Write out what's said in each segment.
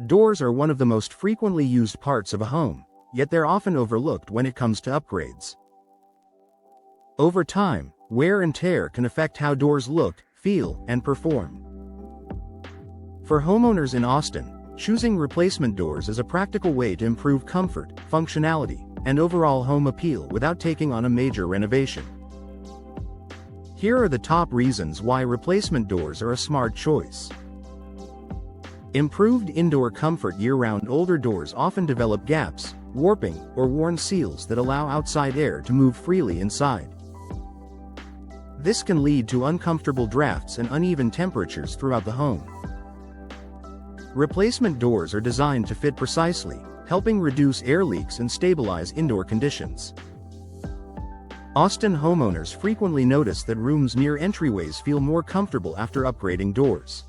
Doors are one of the most frequently used parts of a home, yet they're often overlooked when it comes to upgrades. Over time, wear and tear can affect how doors look, feel, and perform. For homeowners in Austin, choosing replacement doors is a practical way to improve comfort, functionality, and overall home appeal without taking on a major renovation. Here are the top reasons why replacement doors are a smart choice. Improved indoor comfort year-round. Older doors often develop gaps, warping, or worn seals that allow outside air to move freely inside. This can lead to uncomfortable drafts and uneven temperatures throughout the home. Replacement doors are designed to fit precisely, helping reduce air leaks and stabilize indoor conditions. Austin homeowners frequently notice that rooms near entryways feel more comfortable after upgrading doors.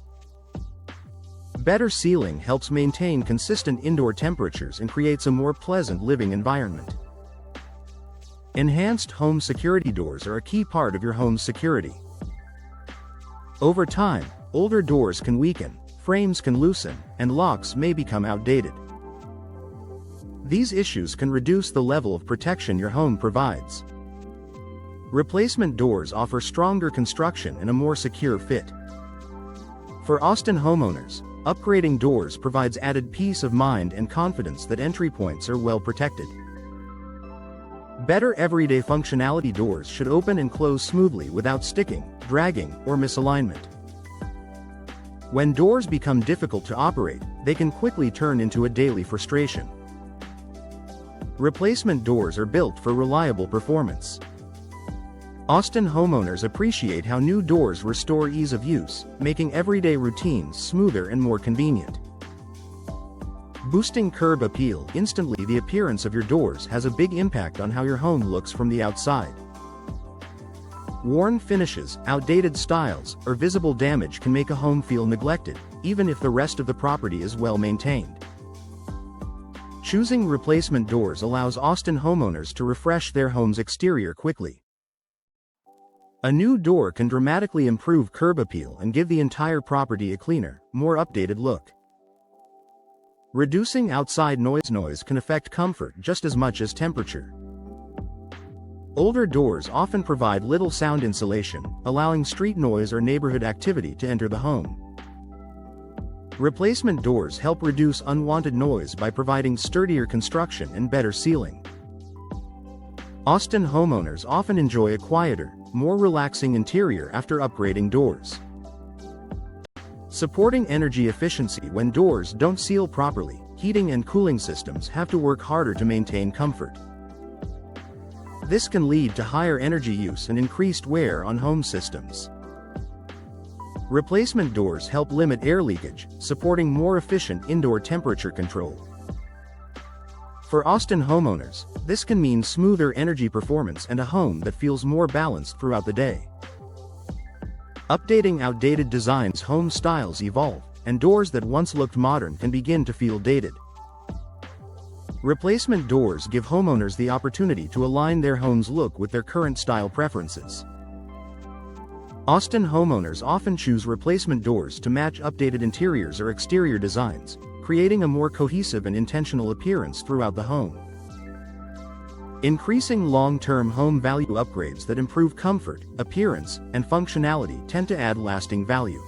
Better sealing helps maintain consistent indoor temperatures and creates a more pleasant living environment. Enhanced home security. Doors are a key part of your home's security. Over time, older doors can weaken, frames can loosen, and locks may become outdated. These issues can reduce the level of protection your home provides. Replacement doors offer stronger construction and a more secure fit. For Austin homeowners, upgrading doors provides added peace of mind and confidence that entry points are well protected. Better everyday functionality. Doors should open and close smoothly without sticking, dragging, or misalignment. When doors become difficult to operate, they can quickly turn into a daily frustration. Replacement doors are built for reliable performance. Austin homeowners appreciate how new doors restore ease of use, making everyday routines smoother and more convenient. Boosting curb appeal. Instantly, the appearance of your doors has a big impact on how your home looks from the outside. Worn finishes, outdated styles, or visible damage can make a home feel neglected, even if the rest of the property is well maintained. Choosing replacement doors allows Austin homeowners to refresh their home's exterior quickly. A new door can dramatically improve curb appeal and give the entire property a cleaner, more updated look. Reducing outside noise. Noise can affect comfort just as much as temperature. Older doors often provide little sound insulation, allowing street noise or neighborhood activity to enter the home. Replacement doors help reduce unwanted noise by providing sturdier construction and better sealing. Austin homeowners often enjoy a quieter, more relaxing interior after upgrading doors. Supporting energy efficiency. When doors don't seal properly, heating and cooling systems have to work harder to maintain comfort. This can lead to higher energy use and increased wear on home systems. Replacement doors help limit air leakage, supporting more efficient indoor temperature control. For Austin homeowners, this can mean smoother energy performance and a home that feels more balanced throughout the day. Updating outdated designs. Home styles evolve, and doors that once looked modern can begin to feel dated. Replacement doors give homeowners the opportunity to align their home's look with their current style preferences. Austin homeowners often choose replacement doors to match updated interiors or exterior designs, creating a more cohesive and intentional appearance throughout the home. Increasing long-term home value. Upgrades that improve comfort, appearance, and functionality tend to add lasting value.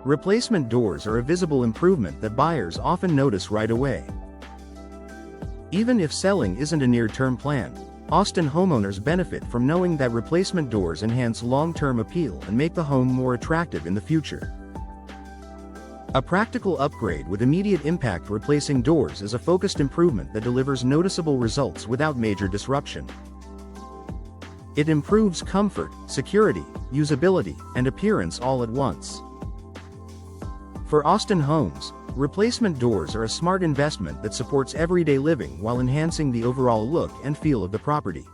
Replacement doors are a visible improvement that buyers often notice right away. Even if selling isn't a near-term plan, Austin homeowners benefit from knowing that replacement doors enhance long-term appeal and make the home more attractive in the future. A practical upgrade with immediate impact. Replacing doors is a focused improvement that delivers noticeable results without major disruption. It improves comfort, security, usability, and appearance all at once. For Austin homes, replacement doors are a smart investment that supports everyday living while enhancing the overall look and feel of the property.